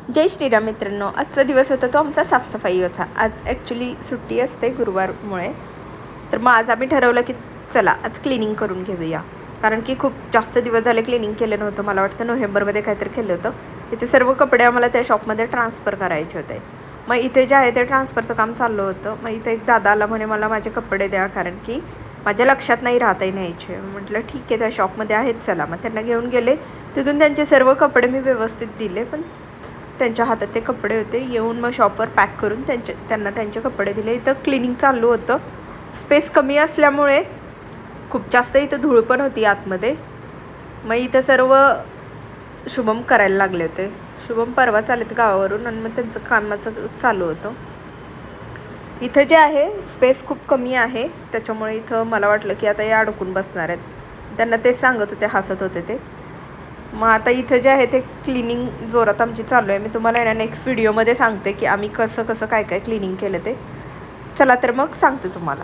जय श्रीराम मित्रांनो, आजचा दिवस होता तो आमचा साफसफाई होता. आज ॲक्च्युली सुट्टी असते गुरुवारमुळे. तर मग आज आम्ही ठरवलं की चला आज क्लिनिंग करून घेऊया, कारण की खूप जास्त दिवस झाले क्लिनिंग केलं नव्हतं. मला वाटतं नोव्हेंबरमध्ये काहीतरी केलं होतं. इथे सर्व कपडे आम्हाला त्या शॉपमध्ये ट्रान्सफर करायचे होते. मग इथे जे आहे ते ट्रान्सफरचं काम चाललं होतं. मग इथे एक दादा आला, म्हणे मला माझे कपडे द्या, कारण की माझ्या लक्षात नाही राहताही न्यायचे. म्हटलं ठीक आहे, त्या शॉपमध्ये आहेत, चला. मग त्यांना घेऊन गेले. तिथून त्यांचे सर्व कपडे मी व्यवस्थित दिले, पण त्यांच्या हातात ते कपडे होते. येऊन मग शॉपवर पॅक करून त्यांना त्यांचे कपडे दिले. इथं क्लिनिंग चालू होतं. स्पेस कमी असल्यामुळे खूप जास्त इथं धूळ पण होती आतमध्ये. मग इथं सर्व शुभम करायला लागले होते. शुभम परवा चालेत गावावरून, आणि मग त्यांचं कामाचं चालू होतं. इथं जे आहे स्पेस खूप कमी आहे, त्याच्यामुळे इथं मला वाटलं की आता हे अडकून बसणार आहेत. त्यांना तेच सांगत होते, हसत होते ते. मग आता इथं जे आहे ते क्लिनिंग जोरात आमची चालू आहे. मी तुम्हाला नेक्स्ट व्हिडिओमध्ये सांगते की आम्ही कसं काय क्लिनिंग केलं ते. चला तर मग सांगते तुम्हाला.